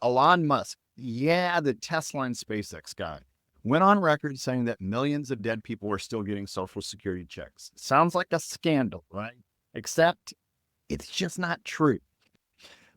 Elon Musk, yeah, the Tesla and SpaceX guy, went on record saying that millions of dead people are still getting Social Security checks. Sounds like a scandal, right? Except it's just not true.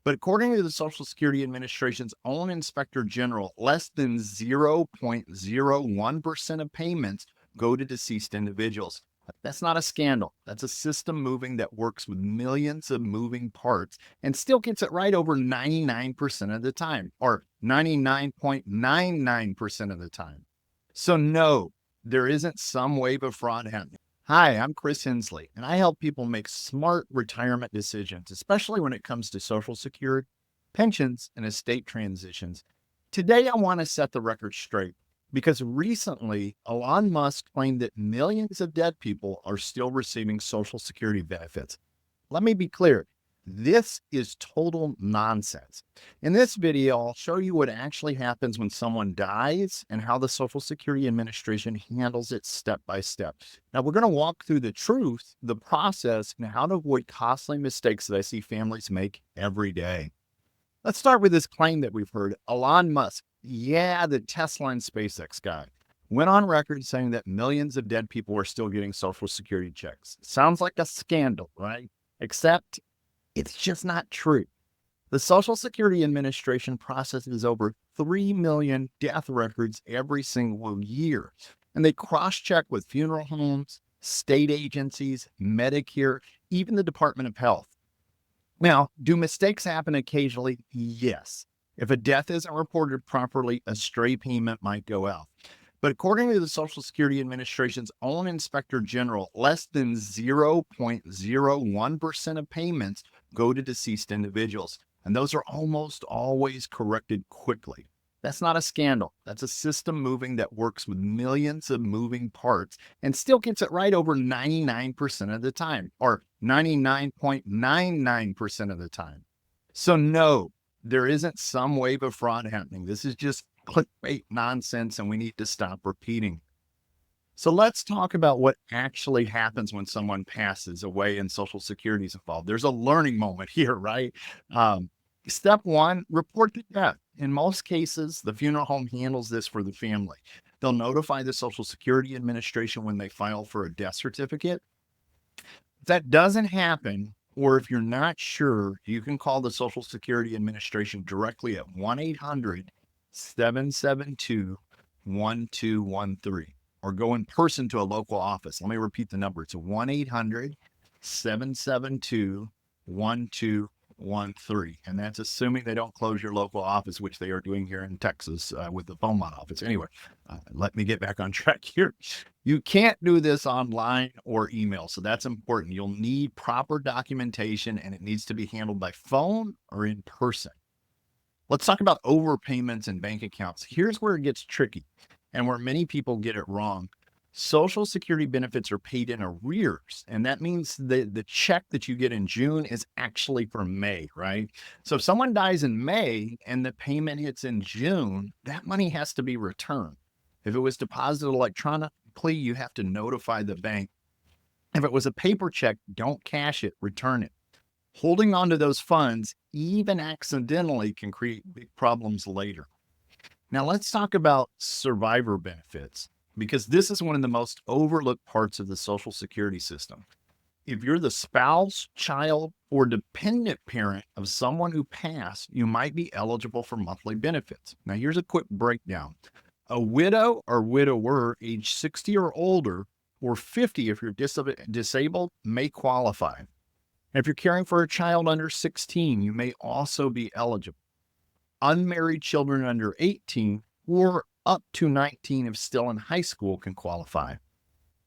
But according to the Social Security Administration's own inspector general, less than 0.01% of payments go to deceased individuals. That's not a scandal. That's a system moving that works with millions of moving parts and still gets it right over 99% of the time, or 99.99% of the time. So, no, there isn't some wave of fraud happening. Hi, I'm Chris Hensley, and I help people make smart retirement decisions, especially when it comes to Social Security, pensions, and estate transitions. Today, I want to set the record straight because recently, Elon Musk claimed that millions of dead people are still receiving Social Security benefits. Let me be clear. This is total nonsense. In this video, I'll show you what actually happens when someone dies and how the Social Security Administration handles it step by step. Now, we're going to walk through the truth, the process, and how to avoid costly mistakes that I see families make every day. Let's start with this claim that we've heard. Elon Musk, yeah, the Tesla and SpaceX guy, went on record saying that millions of dead people are still getting Social Security checks. Sounds like a scandal, right? Except it's just not true. The Social Security Administration processes over 3 million death records every single year, and they cross-check with funeral homes, state agencies, Medicare, even the Department of Health. Now, do mistakes happen occasionally? Yes. If a death isn't reported properly, a stray payment might go out. But according to the Social Security Administration's own inspector general, less than 0.01% of payments go to deceased individuals, and those are almost always corrected quickly. That's not a scandal. That's a system moving that works with millions of moving parts and still gets it right over 99% of the time, or 99.99% of the time. So, no, there isn't some wave of fraud happening. This is just clickbait nonsense, and we need to stop repeating. So let's talk about what actually happens when someone passes away and Social Security is involved. There's a learning moment here, right? Step one, report the death. In most cases, the funeral home handles this for the family. They'll notify the Social Security Administration when they file for a death certificate. If that doesn't happen, or if you're not sure, you can call the Social Security Administration directly at 1-800-772-1213, or go in person to a local office. Let me repeat the number. It's 1-800-772-1213. And that's assuming they don't close your local office, which they are doing here in Texas with the Beaumont office. Anyway, let me get back on track here. You can't do this online or email, so that's important. You'll need proper documentation, and it needs to be handled by phone or in person. Let's talk about overpayments and bank accounts. Here's where it gets tricky and where many people get it wrong. Social Security benefits are paid in arrears, and that means the check that you get in June is actually for May, right? So if someone dies in May and the payment hits in June, that money has to be returned. If it was deposited electronically, you have to notify the bank. If it was a paper check, don't cash it, return it. Holding on to those funds, even accidentally, can create big problems later. Now, let's talk about survivor benefits, because this is one of the most overlooked parts of the Social Security system. If you're the spouse, child, or dependent parent of someone who passed, you might be eligible for monthly benefits. Now, here's a quick breakdown. A widow or widower age 60 or older, or 50 if you're disabled, may qualify. If you're caring for a child under 16, you may also be eligible. Unmarried children under 18 or up to 19 if still in high school can qualify.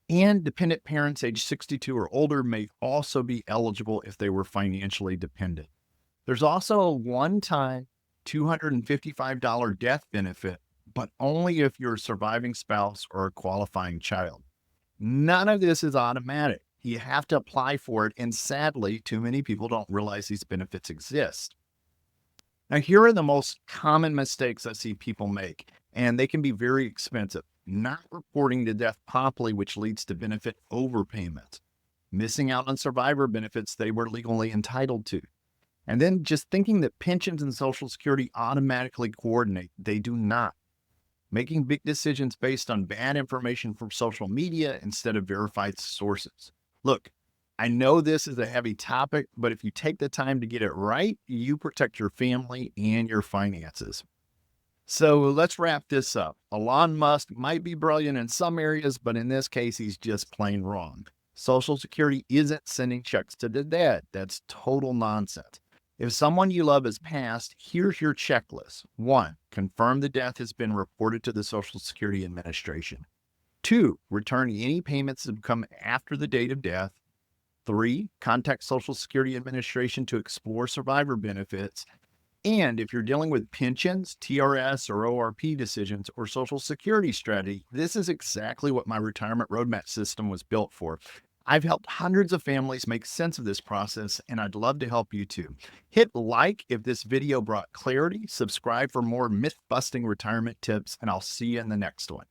And dependent parents age 62 or older may also be eligible if they were financially dependent. There's also a one-time $255 death benefit, but only if you're a surviving spouse or a qualifying child. None of this is automatic. You have to apply for it, and sadly, too many people don't realize these benefits exist. Now, here are the most common mistakes I see people make, and they can be very expensive. Not reporting the death promptly, which leads to benefit overpayments. Missing out on survivor benefits they were legally entitled to. And then just thinking that pensions and Social Security automatically coordinate, they do not. Making big decisions based on bad information from social media instead of verified sources. Look, I know this is a heavy topic, but if you take the time to get it right, you protect your family and your finances. So let's wrap this up. Elon Musk might be brilliant in some areas, but in this case, he's just plain wrong. Social Security isn't sending checks to the dead. That's total nonsense. If someone you love has passed, here's your checklist. 1. Confirm the death has been reported to the Social Security Administration. 2. Return any payments that have come after the date of death. 3. Contact Social Security Administration to explore survivor benefits. And if you're dealing with pensions, TRS or ORP decisions, or Social Security strategy, this is exactly what my retirement roadmap system was built for. I've helped hundreds of families make sense of this process, and I'd love to help you too. Hit like if this video brought clarity, subscribe for more myth busting retirement tips, and I'll see you in the next one.